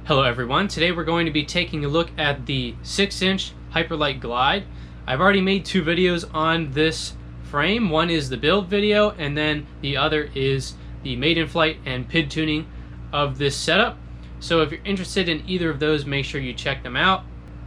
Hello everyone, today we're going to be taking a look at the 6-inch Hyperlite Glide. I've already made two videos on this frame. One is the build video and then the other is the maiden flight and PID tuning of this setup. So if you're interested in either of those, make sure you check them out.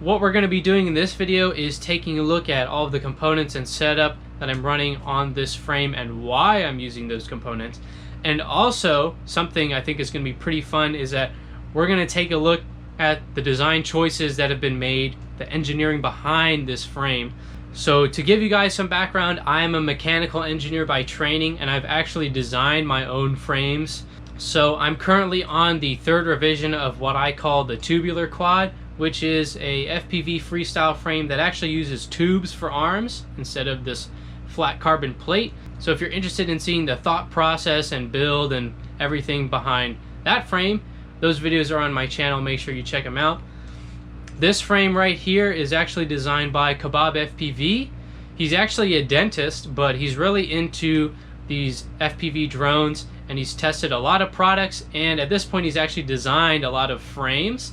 What we're going to be doing in this video is taking a look at all of the components and setup that I'm running on this frame and why I'm using those components. And also, something I think is going to be pretty fun is that we're going to take a look at the design choices that have been made, the engineering behind this frame. So to give you guys some background, I am a mechanical engineer by training and I've actually designed my own frames. So I'm currently on the third revision of what I call the tubular quad, which is a FPV freestyle frame that actually uses tubes for arms instead of this flat carbon plate. So if you're interested in seeing the thought process and build and everything behind that frame, those videos are on my channel, make sure you check them out. This frame right here is actually designed by Kebab FPV. He's actually a dentist, but he's really into these FPV drones and he's tested a lot of products, and at this point he's actually designed a lot of frames.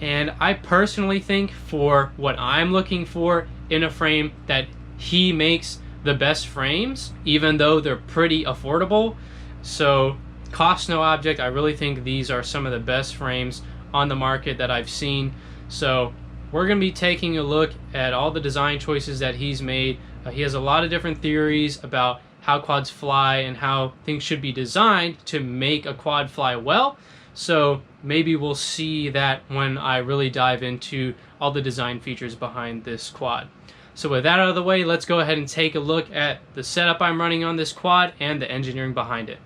And I personally think for what I'm looking for in a frame that he makes the best frames, even though they're pretty affordable. So cost no object, I really think these are some of the best frames on the market that I've seen. So we're going to be taking a look at all the design choices that he's made. He has a lot of different theories about how quads fly and how things should be designed to make a quad fly well. So maybe we'll see that when I really dive into all the design features behind this quad. So with that out of the way, let's go ahead and take a look at the setup I'm running on this quad and the engineering behind it.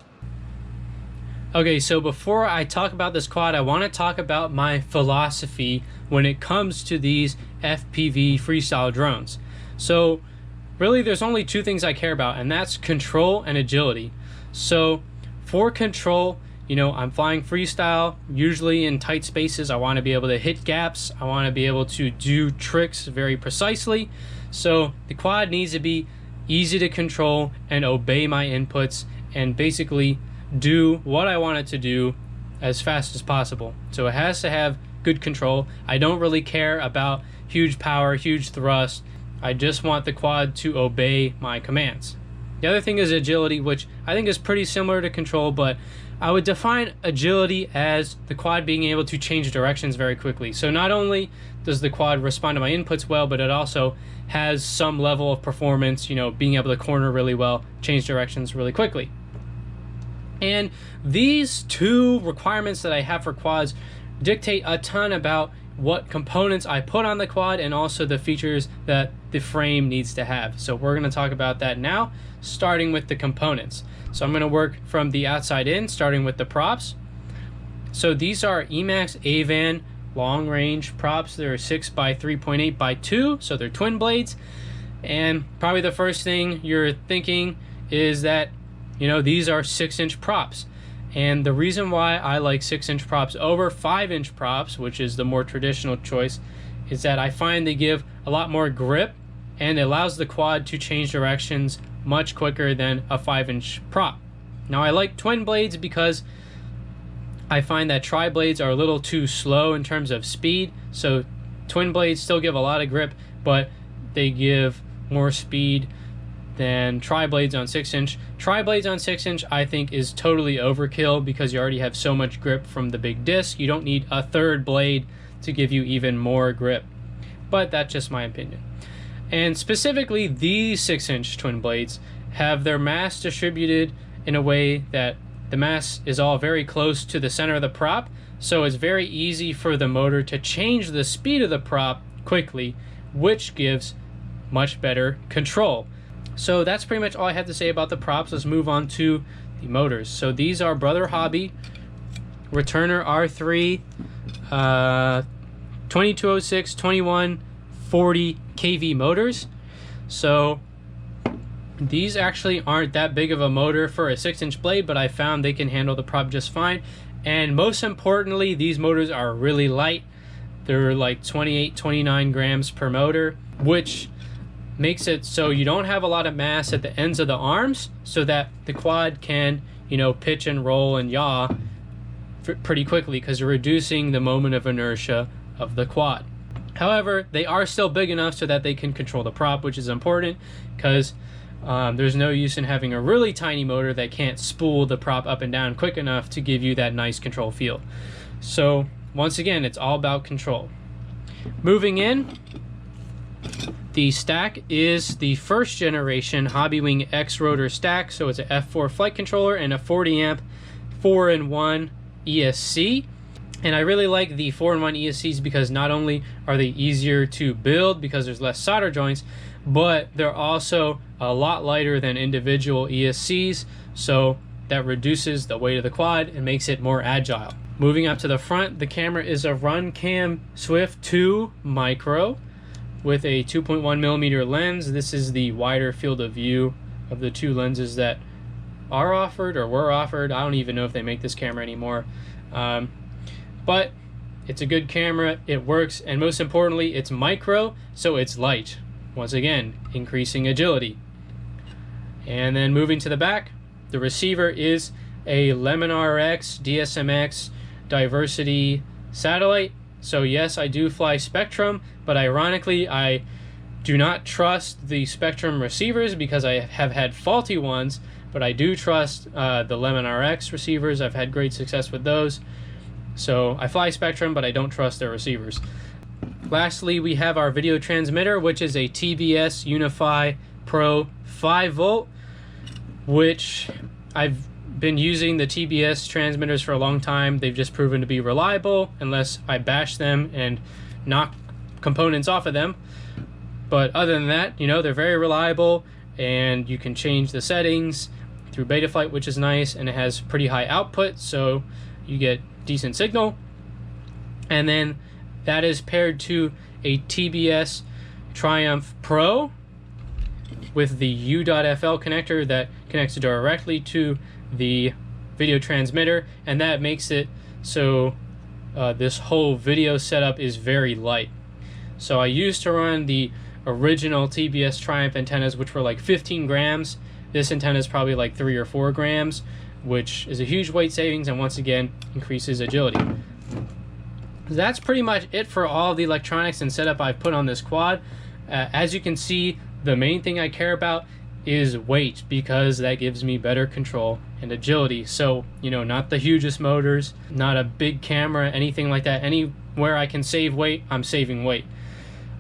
Okay, so before I talk about this quad, I want to talk about my philosophy when it comes to these FPV freestyle drones. So really there's only two things I care about, and that's control and agility. So for control, you know, I'm flying freestyle, usually in tight spaces. I want to be able to hit gaps. I want to be able to do tricks very precisely. So the quad needs to be easy to control and obey my inputs and basically do what I want it to do as fast as possible. So it has to have good control. I don't really care about huge power, huge thrust. I just want the quad to obey my commands. The other thing is agility, which I think is pretty similar to control, but I would define agility as the quad being able to change directions very quickly. So not only does the quad respond to my inputs well, but it also has some level of performance, you know, being able to corner really well, change directions really quickly. And these two requirements that I have for quads dictate a ton about what components I put on the quad and also the features that the frame needs to have. So we're going to talk about that now, starting with the components. So I'm going to work from the outside in, starting with the props. So these are Emax Avan long range props. They're 6 by 3.8 by 2, so they're twin blades. And probably the first thing you're thinking is that, you know, these are 6-inch props. And the reason why I like 6-inch props over 5-inch props, which is the more traditional choice, is that I find they give a lot more grip and it allows the quad to change directions much quicker than a 5-inch prop. Now I like twin blades because I find that tri-blades are a little too slow in terms of speed. So twin blades still give a lot of grip, but they give more speed than tri-blades on 6-inch. Tri-blades on 6-inch I think is totally overkill because you already have so much grip from the big disc. You don't need a third blade to give you even more grip. But that's just my opinion. And specifically, these 6-inch twin blades have their mass distributed in a way that the mass is all very close to the center of the prop, so it's very easy for the motor to change the speed of the prop quickly, which gives much better control. So that's pretty much all I have to say about the props. Let's move on to the motors. So these are Brother Hobby Returner R3 2206 2140 kV motors. So these actually aren't that big of a motor for a 6-inch blade, but I found they can handle the prop just fine. And most importantly, these motors are really light. They're like 28-29 grams per motor, which makes it so you don't have a lot of mass at the ends of the arms, so that the quad can, you know, pitch and roll and yaw pretty quickly because you're reducing the moment of inertia of the quad. However, they are still big enough so that they can control the prop, which is important because there's no use in having a really tiny motor that can't spool the prop up and down quick enough to give you that nice control feel. So once again, it's all about control. Moving in, the stack is the first generation Hobbywing XRotor stack. So it's an F4 flight controller and a 40 amp 4-in-1 ESC. And I really like the 4-in-1 ESCs because not only are they easier to build because there's less solder joints, but they're also a lot lighter than individual ESCs. So that reduces the weight of the quad and makes it more agile. Moving up to the front, the camera is a Runcam Swift 2 Micro with a 2.1mm lens. This is the wider field of view of the two lenses that are offered or were offered. I don't even know if they make this camera anymore. But it's a good camera, it works, and most importantly, it's micro, so it's light. Once again, increasing agility. And then moving to the back, the receiver is a LemonRX DSMX diversity satellite. So yes, I do fly Spektrum, but ironically, I do not trust the Spektrum receivers because I have had faulty ones, but I do trust the LemonRX receivers. I've had great success with those. So I fly Spektrum, but I don't trust their receivers. Lastly, we have our video transmitter, which is a TBS Unify Pro 5V, which I've been using the TBS transmitters for a long time. They've just proven to be reliable unless I bash them and knock components off of them. But other than that, you know, they're very reliable, and you can change the settings through Betaflight, which is nice, and it has pretty high output, so you get decent signal. And then that is paired to a TBS Triumph Pro with the U.FL connector that connects directly to the video transmitter, and that makes it so this whole video setup is very light. So I used to run the original TBS Triumph antennas, which were like 15 grams. This antenna is probably like 3 or 4 grams, which is a huge weight savings and once again increases agility. That's pretty much it for all the electronics and setup I've put on this quad. As you can see, the main thing I care about is weight because that gives me better control and agility. So, you know, not the hugest motors, not a big camera, anything like that. Anywhere I can save weight, I'm saving weight.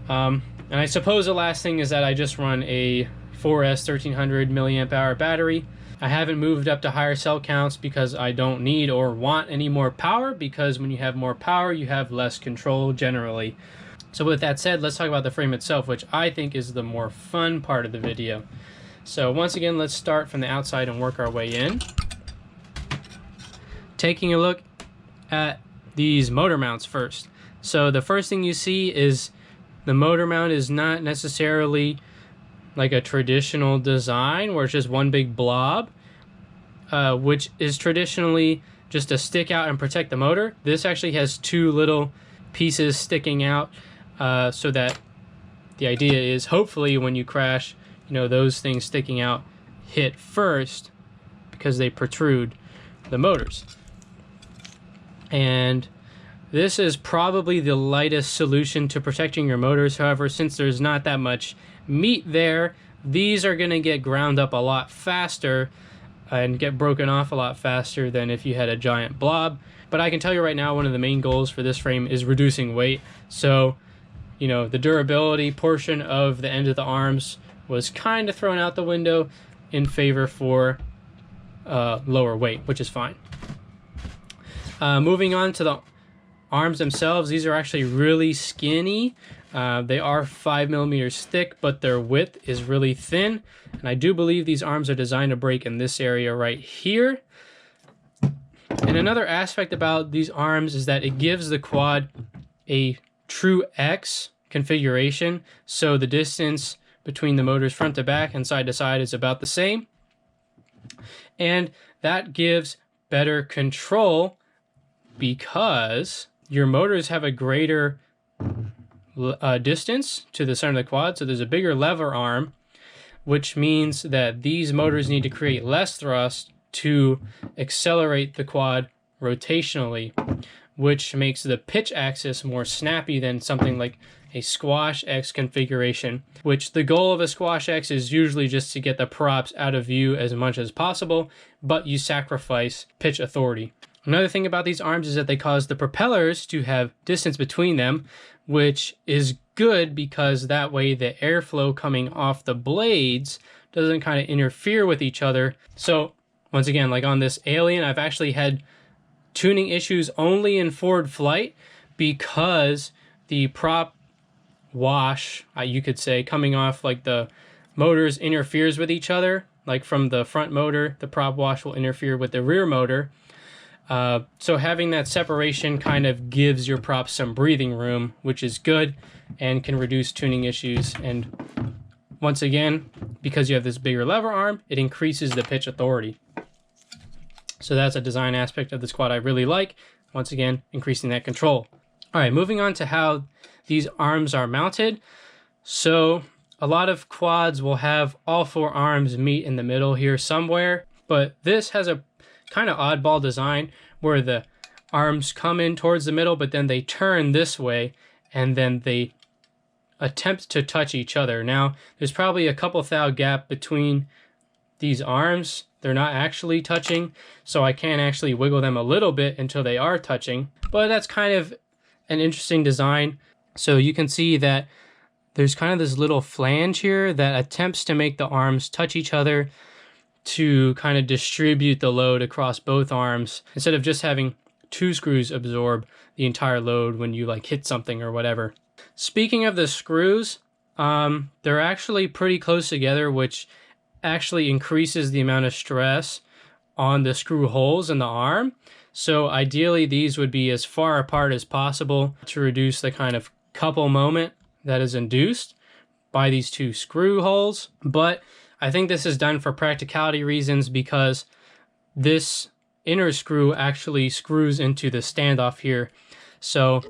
And I suppose the last thing is that I just run a 4S 1300 milliamp hour battery. I haven't moved up to higher cell counts because I don't need or want any more power, because when you have more power, you have less control generally. So with that said, let's talk about the frame itself, which I think is the more fun part of the video. So once again, let's start from the outside and work our way in. Taking a look at these motor mounts first. So the first thing you see is the motor mount is not necessarily like a traditional design where it's just one big blob, which is traditionally just to stick out and protect the motor. This actually has two little pieces sticking out, so that the idea is hopefully when you crash, you know, those things sticking out hit first because they protrude the motors. And this is probably the lightest solution to protecting your motors. However, since there's not that much meat there, these are going to get ground up a lot faster and get broken off a lot faster than if you had a giant blob. But I can tell you right now, one of the main goals for this frame is reducing weight. So, you know, the durability portion of the end of the arms was kind of thrown out the window in favor for lower weight, which is fine. Moving on to the arms themselves, these are actually really skinny. They are 5 millimeters thick, but their width is really thin. And I do believe these arms are designed to break in this area right here. And another aspect about these arms is that it gives the quad a true X configuration. So the distance between the motors front to back and side to side is about the same. And that gives better control because your motors have a greater distance to the center of the quad. So there's a bigger lever arm, which means that these motors need to create less thrust to accelerate the quad rotationally, which makes the pitch axis more snappy than something like a Squash X configuration, which the goal of a Squash X is usually just to get the props out of view as much as possible, but you sacrifice pitch authority. Another thing about these arms is that they cause the propellers to have distance between them, which is good because that way the airflow coming off the blades doesn't kind of interfere with each other. So once again, like on this Alien, I've actually had tuning issues only in forward flight because the prop wash, you could say, coming off like the motors interferes with each other. Like from the front motor, the prop wash will interfere with the rear motor. So having that separation kind of gives your props some breathing room, which is good and can reduce tuning issues. And once again, because you have this bigger lever arm, it increases the pitch authority. So that's a design aspect of this quad I really like. Once again, increasing that control. All right, moving on to how these arms are mounted. So a lot of quads will have all four arms meet in the middle here somewhere, but this has a kind of oddball design where the arms come in towards the middle, but then they turn this way and then they attempt to touch each other. Now, there's probably a couple thou gap between these arms. They're not actually touching, so I can actually wiggle them a little bit until they are touching, but that's kind of an interesting design. So you can see that there's kind of this little flange here that attempts to make the arms touch each other to kind of distribute the load across both arms instead of just having two screws absorb the entire load when you like hit something or whatever. Speaking of the screws, they're actually pretty close together, which actually increases the amount of stress on the screw holes in the arm. So ideally these would be as far apart as possible to reduce the kind of couple moment that is induced by these two screw holes. But I think this is done for practicality reasons because this inner screw actually screws into the standoff here. So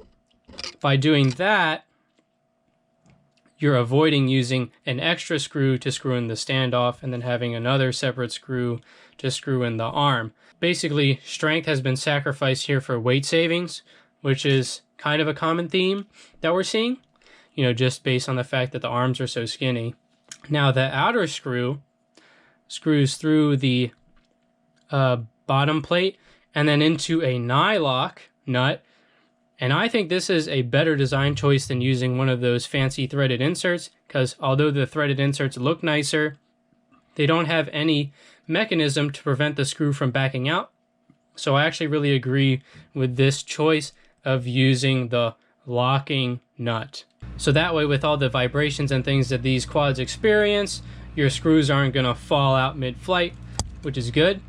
by doing that, you're avoiding using an extra screw to screw in the standoff and then having another separate screw to screw in the arm. Basically, strength has been sacrificed here for weight savings, which is kind of a common theme that we're seeing, you know, just based on the fact that the arms are so skinny. Now, the outer screw screws through the bottom plate and then into a nylock nut. And I think this is a better design choice than using one of those fancy threaded inserts, because although the threaded inserts look nicer, they don't have any mechanism to prevent the screw from backing out. So I actually really agree with this choice of using the locking nut. So that way, with all the vibrations and things that these quads experience, your screws aren't going to fall out mid-flight, which is good.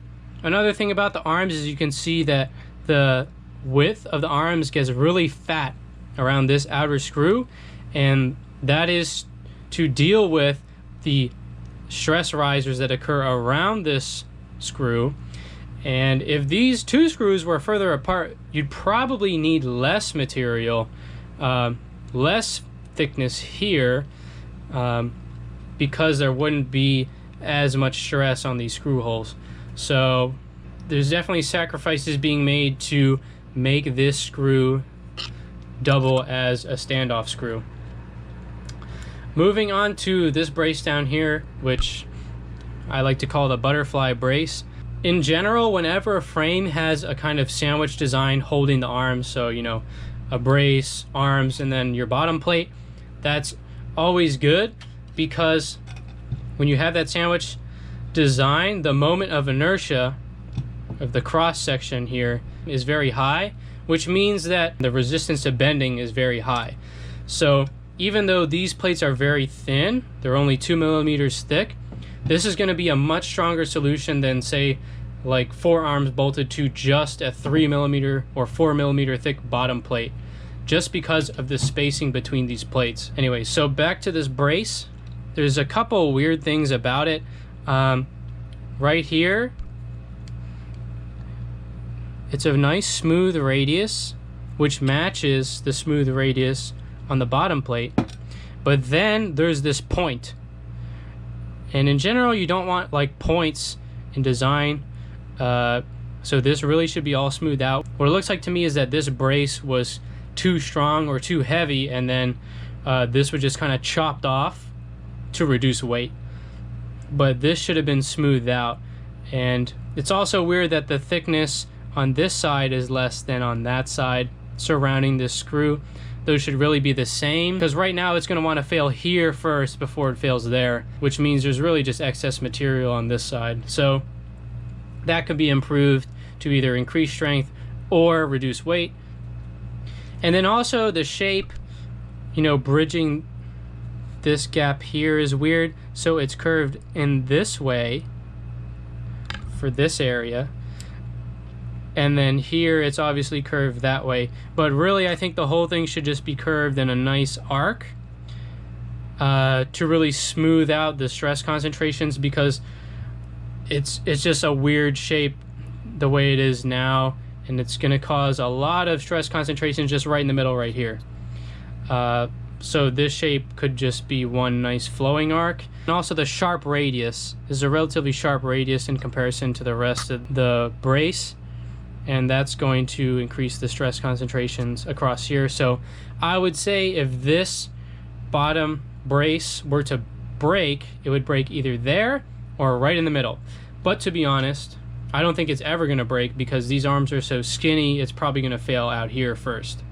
Another thing about the arms is you can see that the width of the arms gets really fat around this outer screw, and that is to deal with the stress risers that occur around this screw. And if these two screws were further apart, you'd probably need less material, less thickness here, because there wouldn't be as much stress on these screw holes. So there's definitely sacrifices being made to make this screw double as a standoff screw. Moving on to this brace down here, which I like to call the butterfly brace. In general, whenever a frame has a kind of sandwich design holding the arms, so you know, a brace, arms, and then your bottom plate, that's always good, because when you have that sandwich design, the moment of inertia of the cross section here is very high, which means that the resistance to bending is very high. So even though these plates are very thin, they're only 2 millimeters thick, this is going to be a much stronger solution than, say, like 4 arms bolted to just a 3 millimeter or 4 millimeter thick bottom plate, just because of the spacing between these plates. Anyway, so back to this brace. There's a couple weird things about it. Right here, it's a nice smooth radius, which matches the smooth radius on the bottom plate. But then there's this point. And in general, you don't want like points in design, So this really should be all smoothed out. What it looks like to me is that this brace was too strong or too heavy, and then this was just kind of chopped off to reduce weight. But this should have been smoothed out. And it's also weird that the thickness on this side is less than on that side surrounding this screw. Those should really be the same, because right now it's going to want to fail here first before it fails there, which means there's really just excess material on this side. So that could be improved to either increase strength or reduce weight. And then also the shape, you know, bridging this gap here is weird. So it's curved in this way for this area, and then here it's obviously curved that way. But really I think the whole thing should just be curved in a nice arc to really smooth out the stress concentrations, because it's just a weird shape the way it is now, and it's going to cause a lot of stress concentrations just right in the middle right here. So this shape could just be one nice flowing arc. And also the sharp radius is a relatively sharp radius in comparison to the rest of the brace, and that's going to increase the stress concentrations across here. So I would say if this bottom brace were to break, it would break either there or right in the middle. But to be honest, I don't think it's ever going to break, because these arms are so skinny, it's probably going to fail out here first.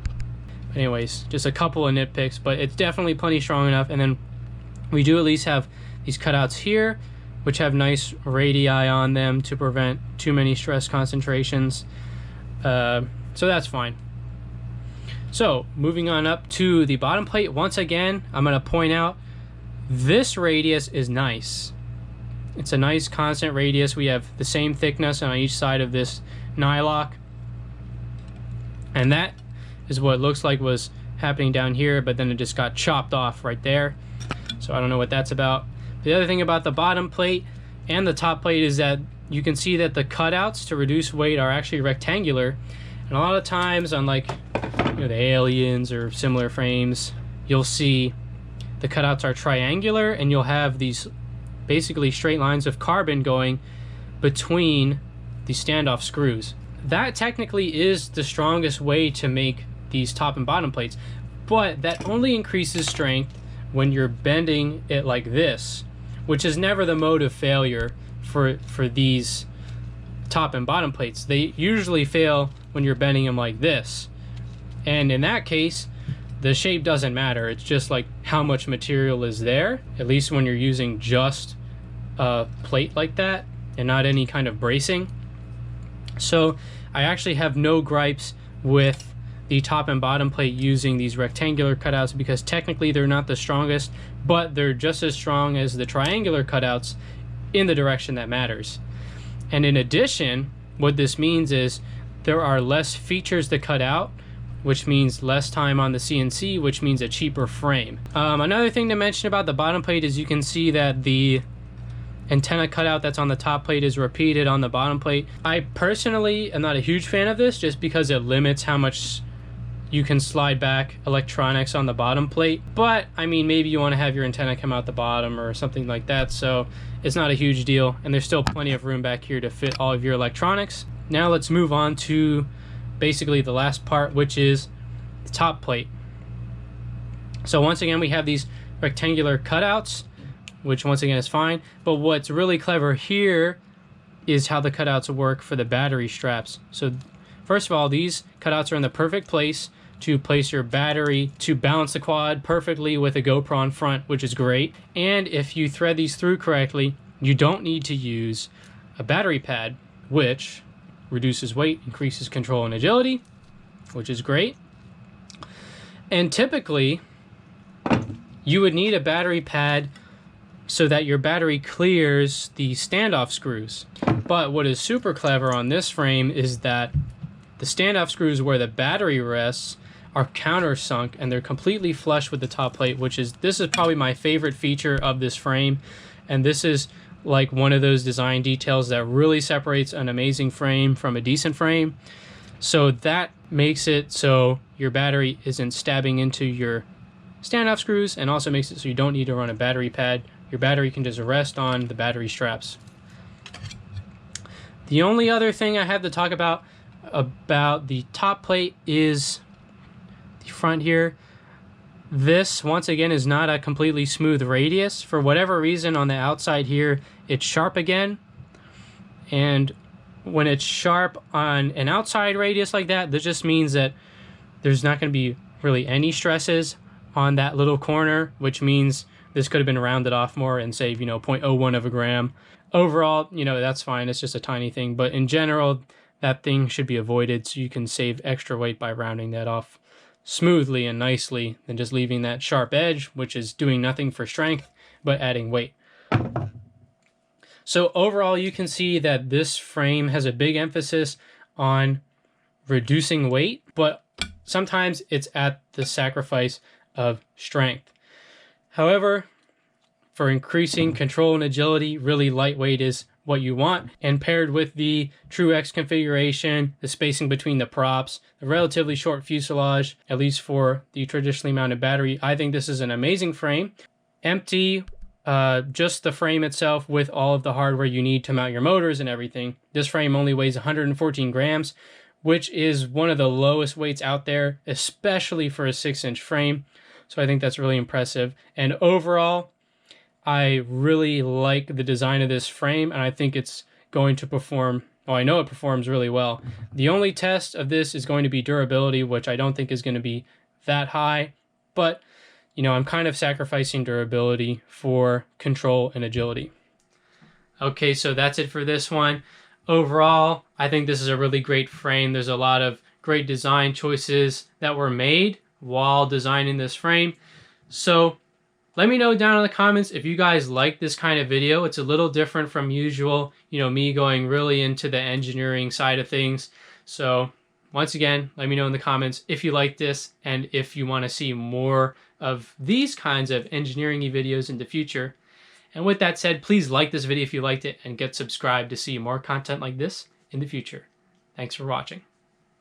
Anyways, just a couple of nitpicks, but it's definitely plenty strong enough. And then we do at least have these cutouts here, which have nice radii on them to prevent too many stress concentrations. So that's fine. So moving on up to the bottom plate, once again, I'm going to point out this radius is nice. It's a nice constant radius. We have the same thickness on each side of this nylock, and that is what it looks like was happening down here, but then it just got chopped off right there. So I don't know what that's about. The other thing about the bottom plate and the top plate is that you can see that the cutouts to reduce weight are actually rectangular. And a lot of times on, like, you know, the Aliens or similar frames, you'll see the cutouts are triangular, and you'll have these basically straight lines of carbon going between the standoff screws. That technically is the strongest way to make these top and bottom plates, but that only increases strength when you're bending it like this, which is never the mode of failure for these top and bottom plates. They usually fail when you're bending them like this, and in that case the shape doesn't matter. It's just like how much material is there, at least when you're using just a plate like that and not any kind of bracing. So I actually have no gripes with the top and bottom plate using these rectangular cutouts, because technically they're not the strongest, but they're just as strong as the triangular cutouts in the direction that matters. And in addition, what this means is there are less features to cut out, which means less time on the CNC, which means a cheaper frame. Another thing to mention about the bottom plate is you can see that the antenna cutout that's on the top plate is repeated on the bottom plate. I personally am not a huge fan of this, just because it limits how much you can slide back electronics on the bottom plate. But I mean, maybe you want to have your antenna come out the bottom or something like that, so it's not a huge deal, and there's still plenty of room back here to fit all of your electronics. Now let's move on to basically the last part, which is the top plate. So once again, we have these rectangular cutouts, which once again is fine, but what's really clever here is how the cutouts work for the battery straps. So first of all, these cutouts are in the perfect place to place your battery to balance the quad perfectly with a GoPro on front, which is great. And if you thread these through correctly, you don't need to use a battery pad, which reduces weight, increases control and agility, which is great. And typically, you would need a battery pad so that your battery clears the standoff screws. But what is super clever on this frame is that the standoff screws where the battery rests are countersunk, and they're completely flush with the top plate, this is probably my favorite feature of this frame. And this is like one of those design details that really separates an amazing frame from a decent frame. So that makes it so your battery isn't stabbing into your standoff screws, and also makes it so you don't need to run a battery pad. Your battery can just rest on the battery straps. The only other thing I have to talk about the top plate is the front here. This, once again, is not a completely smooth radius. For whatever reason, on the outside here, it's sharp again. And when it's sharp on an outside radius like that, that just means that there's not going to be really any stresses on that little corner, which means this could have been rounded off more and save, 0.01 of a gram. Overall, that's fine. It's just a tiny thing. But in general, that thing should be avoided so you can save extra weight by rounding that off smoothly and nicely than just leaving that sharp edge, which is doing nothing for strength but adding weight. So overall, you can see that this frame has a big emphasis on reducing weight, but sometimes it's at the sacrifice of strength. However, for increasing control and agility, really lightweight is what you want, and paired with the TrueX configuration, the spacing between the props, the relatively short fuselage, at least for the traditionally mounted battery, I think this is an amazing frame. Empty, just the frame itself with all of the hardware you need to mount your motors and everything. This frame only weighs 114 grams, which is one of the lowest weights out there, especially for a 6-inch frame. So I think that's really impressive. And overall, I really like the design of this frame, and I think it's going to perform, well, I know it performs really well. The only test of this is going to be durability, which I don't think is going to be that high, but I'm kind of sacrificing durability for control and agility. Okay, so that's it for this one. Overall, I think this is a really great frame. There's a lot of great design choices that were made while designing this frame. So let me know down in the comments if you guys like this kind of video. It's a little different from usual, me going really into the engineering side of things. So once again, let me know in the comments if you like this and if you want to see more of these kinds of engineering videos in the future. And with that said, please like this video if you liked it and get subscribed to see more content like this in the future. Thanks for watching.